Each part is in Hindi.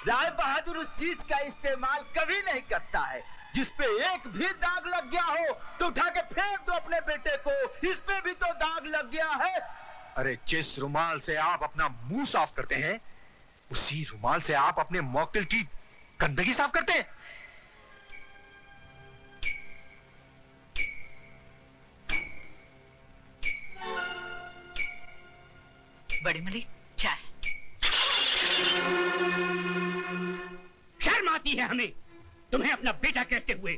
राय बहादुर उस चीज का इस्तेमाल कभी नहीं करता है जिस पे एक भी दाग लग गया हो तो उठा के फेंक दो अपने बेटे को। इस पे भी तो दाग लग गया है। अरे जिस रुमाल से आप अपना मुंह साफ करते हैं उसी रुमाल से आप अपने मॉकटेल की गंदगी साफ करते हैं। बड़ी मलिक चाय। शर्म आती है हमें तुम्हें अपना बेटा कहते हुए।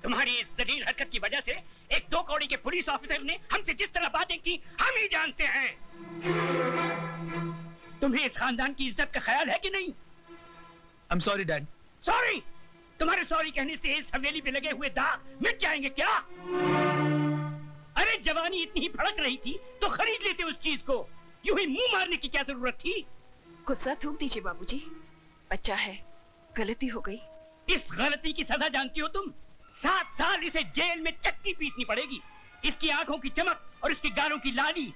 तुम्हारी इस जलील हरकत की वजह से एक 2 कौड़ी के पुलिस ऑफिसर ने हमसे जिस तरह बातें की हम ही जानते हैं। तुम्हें इस खानदान की इज्जत का ख्याल है कि नहीं? I'm sorry, Dad. सॉरी? तुम्हारे सॉरी कहने से इस हवेली पे लगे हुए दाग मिट जाएंगे क्या? अरे जवानी इतनी ही भड़क रही थी तो खरीद लेते उस चीज को। यूं ही मुंह मारने की क्या जरूरत थी? गुस्सा थूक दीजिए बाबूजी, बच्चा है, गलती हो गई। इस गलती की सजा जानती हो तुम? 7 साल इसे जेल में चक्की पीसनी पड़ेगी। इसकी आंखों की चमक और इसके गालों की लाली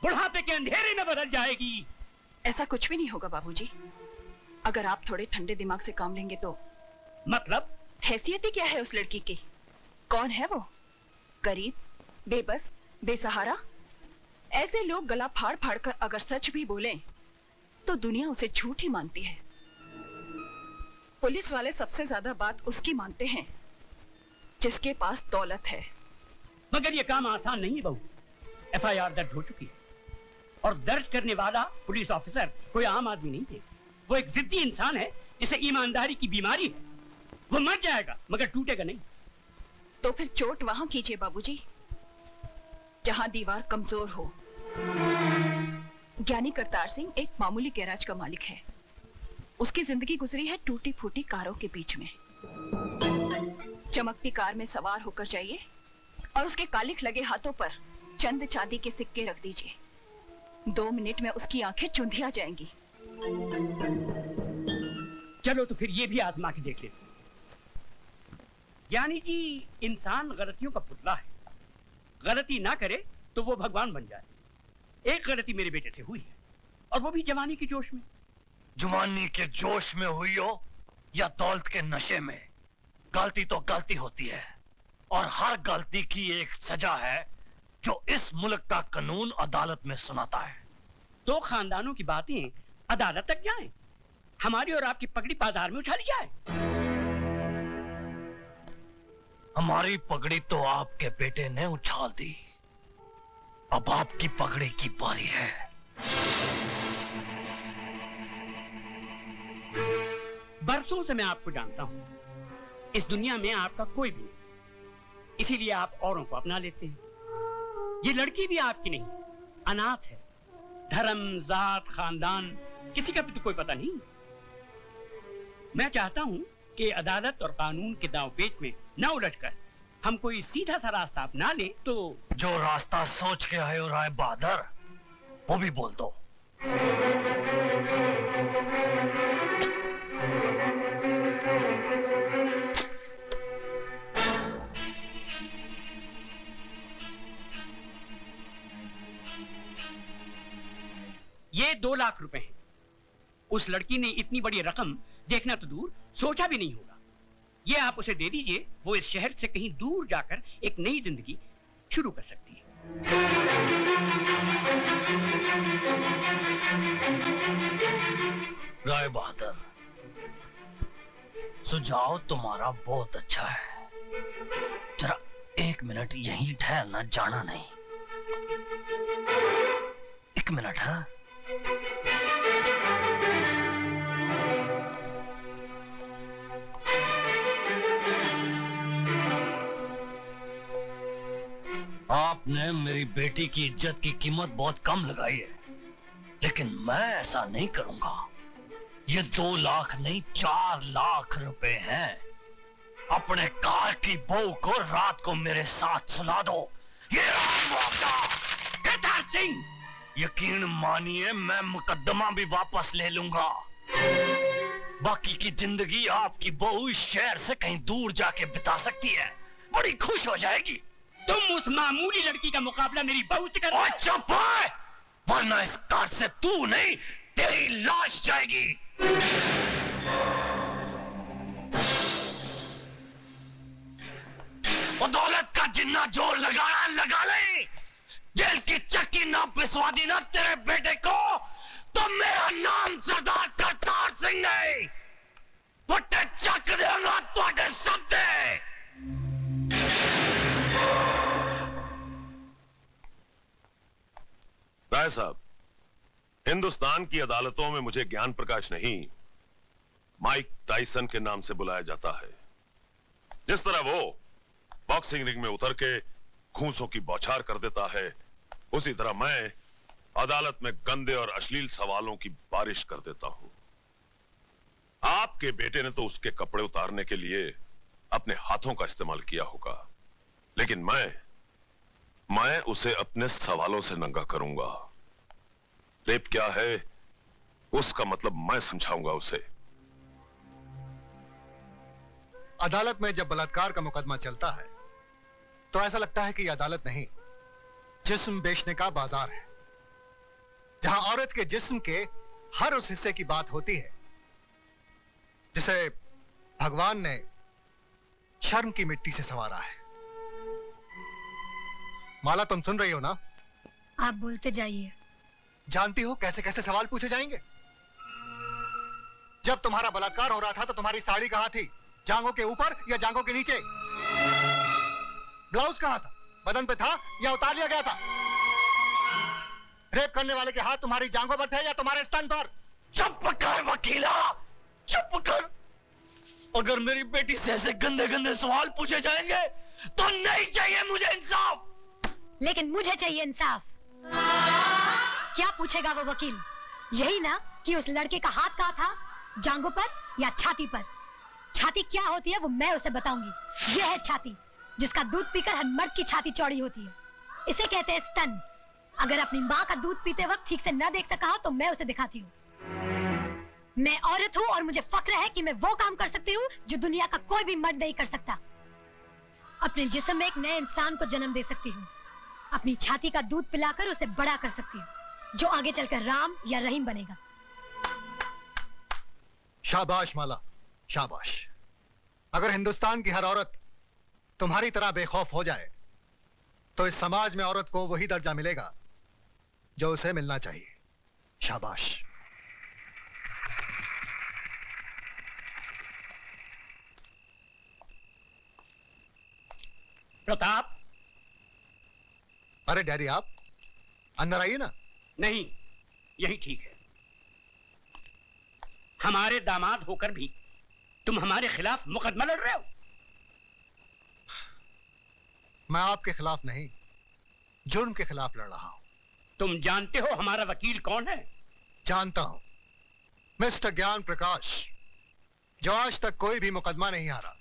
बुढ़ापे के अंधेरे में बदल जाएगी। ऐसा कुछ भी नहीं होगा बाबूजी, अगर आप थोड़े ठंडे दिमाग से काम लेंगे तो। मतलब? हैसियत ही क्या है उस लड़की की? कौन है वो? गरीब, बेबस, बेसहारा। ऐसे लोग गला फाड़ फाड़ कर अगर सच भी बोलें तो दुनिया उसे झूठ ही मानती है। पुलिस वाले सबसे ज्यादा बात उसकी मानते हैं जिसके पास दौलत है। मगर ये काम आसान नहीं है बहू। FIR दर्ज हो चुकी है और दर्ज करने वाला पुलिस ऑफिसर कोई आम आदमी नहीं है। वो एक जिद्दी इंसान है जिसे ईमानदारी की बीमारी है। वो मर जाएगा मगर टूटेगा नहीं। तो फिर चोट वहां कीजिए बाबूजी जहां दीवार कमजोर हो। ज्ञानी करतार सिंह एक मामूली गैराज का मालिक है। उसकी जिंदगी गुजरी है टूटी फूटी कारों के बीच में। चमकती कार में सवार होकर जाइए और उसके कालिख लगे हाथों पर चंद चांदी के सिक्के रख दीजिए। 2 मिनट में उसकी आंखें चुंधिया जाएंगी। चलो तो फिर ये भी आजमा के देख लेते। यानी कि इंसान गलतियों का पुतला है। गलती ना करे तो वो भगवान बन जाए। एक गलती मेरे बेटे से हुई है और वो भी जवानी के जोश में। जवानी के जोश में हुई हो या दौलत के नशे में, गलती तो गलती होती है और हर गलती की एक सजा है जो इस मुल्क का कानून अदालत में सुनाता है। तो खानदानों की बातें अदालत तक जाएं, हमारी और आपकी पगड़ी बाजार में उछाली जाए। हमारी पगड़ी तो आपके बेटे ने उछाल दी, अब आपकी पगड़ी की बारी है। बरसों से मैं आपको जानता हूं। इस दुनिया में आपका कोई भी नहीं, इसीलिए आप औरों को अपना लेते हैं। ये लड़की भी आपकी नहीं, अनाथ है। धर्म, जात, खानदान किसी का भी तो कोई पता नहीं। मैं चाहता हूं कि अदालत और कानून के दांवपेच में न उलझकर हम कोई सीधा सा रास्ता अपना लें। तो जो रास्ता सोच के आए हो राय बहादुर, वो भी बोल दो। ये 2 लाख रुपए हैं। उस लड़की ने इतनी बड़ी रकम देखना तो दूर सोचा भी नहीं होगा। ये आप उसे दे दीजिए, वो इस शहर से कहीं दूर जाकर एक नई जिंदगी शुरू कर सकती है। राय बहादुर, सुझाव तुम्हारा बहुत अच्छा है। जरा 1 मिनट यहीं ठहरना, जाना नहीं। 1 मिनट। हाँ, आपने मेरी बेटी की इज्जत की कीमत बहुत कम लगाई है, लेकिन मैं ऐसा नहीं करूंगा। ये 2 लाख नहीं 4 लाख रुपए हैं। अपने कार की बहू को रात को मेरे साथ सुला दो। ये मुआवजा। करतार सिंह, यकीन मानिए मैं मुकद्दमा भी वापस ले लूंगा। बाकी की जिंदगी आपकी बहू इस शहर से कहीं दूर जाके बिता सकती है, बड़ी खुश हो जाएगी। तुम उस मामूली लड़की का मुकाबला मेरी बहू से कर। चुप है, वरना इस कार से तू नहीं तेरी लाश जाएगी। और दौलत का जिन्ना जोर लगाना लगा ले। जेल की चक्की ना पिसवा दी ना तेरे बेटे को, तो मेरा नाम सरदार करतार सिंह नहीं, फुटे चक देना तुहाडे सबदे। राय साहब, हिंदुस्तान की अदालतों में मुझे ज्ञान प्रकाश नहीं, माइक टाइसन के नाम से बुलाया जाता है। जिस तरह वो बॉक्सिंग रिंग में उतर के घूंसों की बौछार कर देता है, उसी तरह मैं अदालत में गंदे और अश्लील सवालों की बारिश कर देता हूं। आपके बेटे ने तो उसके कपड़े उतारने के लिए अपने हाथों का इस्तेमाल किया होगा, लेकिन मैं उसे अपने सवालों से नंगा करूंगा। रेप क्या है उसका मतलब मैं समझाऊंगा उसे। अदालत में जब बलात्कार का मुकदमा चलता है तो ऐसा लगता है कि यह अदालत नहीं, जिस्म बेचने का बाजार है, जहां औरत के जिस्म के हर उस हिस्से की बात होती है जिसे भगवान ने शर्म की मिट्टी से संवारा है। माला, तुम सुन रही हो ना? आप बोलते जाइए। जानती हो कैसे कैसे सवाल पूछे जाएंगे? जब तुम्हारा बलात्कार हो रहा था तो तुम्हारी साड़ी कहां थी? जांघों के ऊपर या जांघों के नीचे? ब्लाउज कहां था? बदन पे था या उतार लिया गया था? रेप करने वाले के हाथ तुम्हारी जांघों पर थे या तुम्हारे स्तन पर? चुप कर वकीला, चुप कर। अगर मेरी बेटी से ऐसे गंदे गंदे सवाल पूछे जाएंगे तो नहीं चाहिए मुझे इंसाफ। लेकिन मुझे चाहिए इंसाफ। क्या पूछेगा वो वकील? यही ना कि उस लड़के का हाथ कहाँ था, जांघों पर या छाती पर? छाती क्या होती है वो मैं उसे बताऊंगी। यह है छाती, जिसका दूध पीकर हर मर्द की छाती चौड़ी होती है। इसे कहते हैं स्तन। अगर अपनी माँ का दूध पीते वक्त ठीक से न देख सका हो तो मैं उसे दिखाती हूँ। मैं औरत हूँ और मुझे फक्र है कि मैं वो काम कर सकती हूँ जो दुनिया का कोई भी मर्द नहीं कर सकता। अपने जिस्म में एक नए इंसान को जन्म दे सकती हूँ। अपनी छाती का दूध पिलाकर उसे बड़ा कर सकती हूँ, जो आगे चलकर राम या रहीम बनेगा। शाबाश माला, शाबाश। अगर हिंदुस्तान की हर औरत तुम्हारी तरह बेखौफ हो जाए तो इस समाज में औरत को वही दर्जा मिलेगा जो उसे मिलना चाहिए। शाबाश। प्रताप। अरे डैडी, आप अंदर आइए ना। नहीं, यही ठीक है। हमारे दामाद होकर भी तुम हमारे खिलाफ मुकदमा लड़ रहे हो। मैं आपके खिलाफ नहीं, जुर्म के खिलाफ लड़ रहा हूं। तुम जानते हो हमारा वकील कौन है? जानता हूं, मिस्टर ज्ञान प्रकाश, जो आज तक कोई भी मुकदमा नहीं हारा,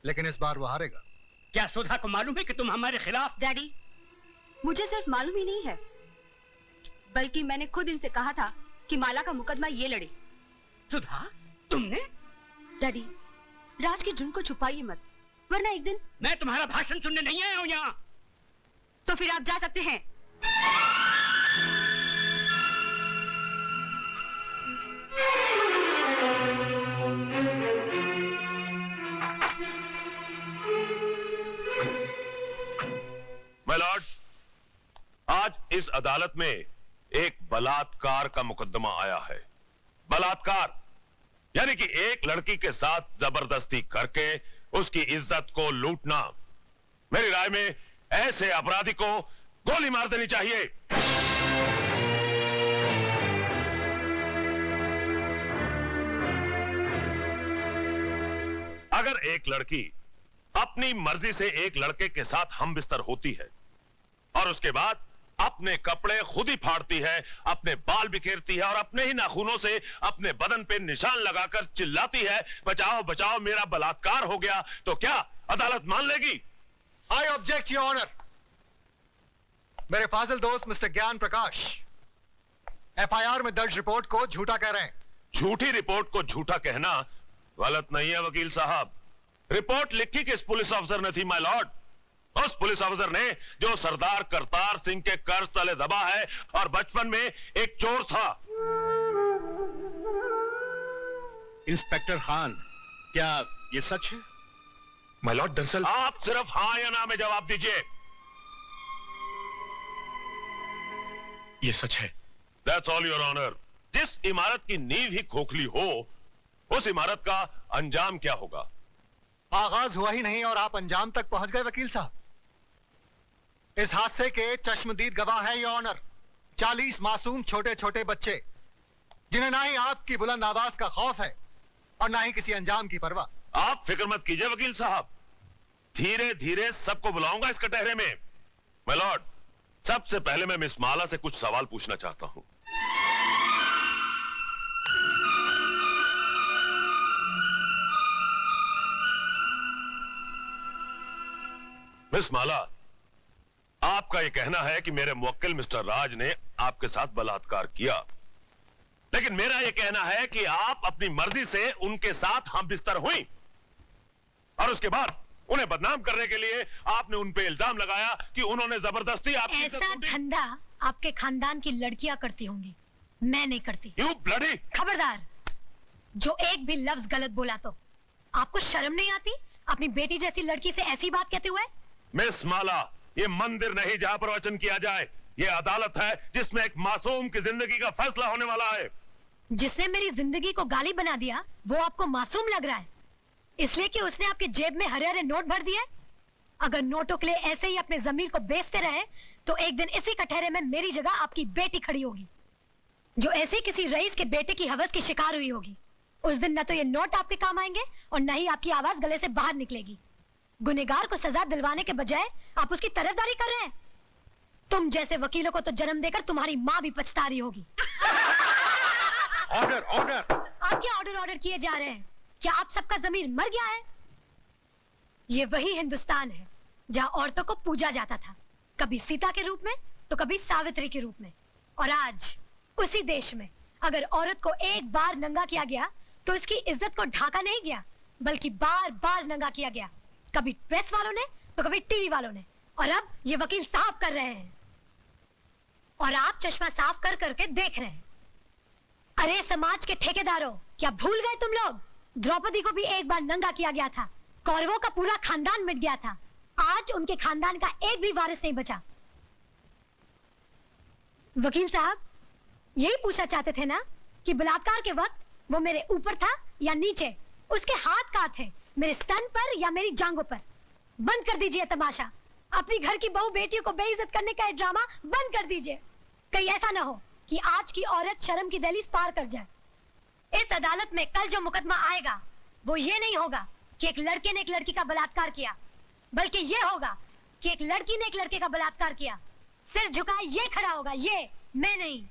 लेकिन इस बार वो हारेगा। क्या सुधा को मालूम है कि तुम हमारे खिलाफ? डैडी, मुझे सिर्फ मालूम ही नहीं है, बल्कि मैंने खुद इनसे कहा था कि माला का मुकदमा ये लड़े। सुधा, तुमने? डैडी, राज के जुर्म को छुपाइए मत, वरना एक दिन। मैं तुम्हारा भाषण सुनने नहीं आया हूं यहाँ। तो फिर आप जा सकते हैं। माय लॉर्ड, आज इस अदालत में एक बलात्कार का मुकदमा आया है। बलात्कार यानी कि एक लड़की के साथ जबरदस्ती करके उसकी इज्जत को लूटना। मेरी राय में ऐसे अपराधी को गोली मार देनी चाहिए। अगर एक लड़की अपनी मर्जी से एक लड़के के साथ हम बिस्तर होती है और उसके बाद अपने कपड़े खुद ही फाड़ती है, अपने बाल बिखेरती है और अपने ही नाखूनों से अपने बदन पे निशान लगाकर चिल्लाती है, बचाओ बचाओ मेरा बलात्कार हो गया, तो क्या अदालत मान लेगी? I object your honour. मेरे फाजिल दोस्त मिस्टर ज्ञान प्रकाश एफआईआर में दर्ज रिपोर्ट को झूठा कह रहे हैं। झूठी रिपोर्ट को झूठा कहना गलत नहीं है वकील साहब। रिपोर्ट लिखी किस पुलिस ऑफिसर ने थी माय लॉर्ड? उस पुलिस अफसर ने जो सरदार करतार सिंह के कर्ज तले दबा है और बचपन में एक चोर था। इंस्पेक्टर खान, क्या ये सच है? माय लॉर्ड, दरअसल आप सिर्फ हाँ या ना में जवाब दीजिए। ये सच है। That's all your honour. जिस इमारत की नींव ही खोखली हो, उस इमारत का अंजाम क्या होगा? आगाज हुआ ही नहीं और आप अंजाम तक पहुंच गए वकील साहब। इस हादसे के चश्मदीद गवाह है योर ऑनर 40 मासूम छोटे छोटे बच्चे, जिन्हें ना ही आपकी बुलंद आवाज का खौफ है और ना ही किसी अंजाम की परवाह। आप फिक्र मत कीजिए वकील साहब, धीरे धीरे सबको बुलाऊंगा इस कटहरे में। माय लॉर्ड, सबसे पहले मैं मिस माला से कुछ सवाल पूछना चाहता हूं। मिस माला, आपका यह कहना है कि मेरे मुवक्किल मिस्टर राज ने आपके साथ बलात्कार किया, लेकिन मेरा यह कहना है कि आप अपनी मर्जी से उनके साथ हम बिस्तर हुई और उसके बाद उन्हें बदनाम करने के लिए आपने उन पे इल्जाम लगाया कि उन्होंने जबरदस्ती आपकी इज्जत ऐसा लूटी। धंधा आपके खानदान की लड़कियां करती होंगी, मैं नहीं करती। You bloody! खबरदार, जो एक भी लफ्ज गलत बोला तो आपको शर्म नहीं आती अपनी बेटी जैसी लड़की से ऐसी बात कहते हुए? मिस माला, ये मंदिर नहीं जहां पर वचन किया जाए, ये अदालत है जिसमें एक मासूम की जिंदगी का फैसला होने वाला है। जिसने मेरी जिंदगी को गाली बना दिया वो आपको मासूम लग रहा है, इसलिए कि उसने आपके जेब में हरे हरे नोट भर दिए? अगर नोटों के लिए ऐसे ही अपने जमीर को बेचते रहे तो एक दिन इसी कटहरे में मेरी जगह आपकी बेटी खड़ी होगी, जो ऐसे किसी रईस के बेटे की हवस की शिकार हुई होगी। उस दिन न तो ये नोट आपके काम आएंगे और न ही आपकी आवाज गले से बाहर निकलेगी। गुनहगार को सजा दिलवाने के बजाय आप उसकी तरफदारी कर रहे हैं। तुम जैसे वकीलों को तो जन्म देकर तुम्हारी माँ भी पछता रही होगी। Order, order! आप क्या ऑर्डर किए जा रहे हैं? क्या आप सबका जमीर मर गया है? ये वही हिंदुस्तान है जहाँ औरतों को पूजा जाता था, कभी सीता के रूप में तो कभी सावित्री के रूप में। और आज उसी देश में अगर औरत को एक बार नंगा किया गया तो इसकी इज्जत को ढाका नहीं गया, बल्कि बार बार नंगा किया गया, कभी प्रेस वालों ने तो कभी टीवी वालों ने, और अब ये वकील साफ कर रहे हैं और आप चश्मा साफ कर करके देख रहे हैं। अरे समाज के ठेकेदारों, क्या भूल गए तुम लोग? द्रौपदी को भी एक बार नंगा किया गया था, कौरवों का पूरा खानदान मिट गया था, आज उनके खानदान का एक भी वारिस नहीं बचा। वकील साहब, यही पूछना चाहते थे ना कि बलात्कार के वक्त वो मेरे ऊपर था या नीचे, उसके हाथ कहाँ थे, मेरे स्तन पर या मेरी जांघों पर? बंद कर दीजिए तमाशा, अपनी घर की बहू बेटियों को बेइज्जत करने का ये ड्रामा बंद कर दीजिए। कहीं ऐसा ना हो कि आज की औरत शर्म की दहलीज पार कर जाए। इस अदालत में कल जो मुकदमा आएगा वो ये नहीं होगा कि एक लड़के ने एक लड़की का बलात्कार किया, बल्कि ये होगा कि एक लड़की ने एक लड़के का बलात्कार किया। सिर झुकाए ये खड़ा होगा, ये, मैं नहीं।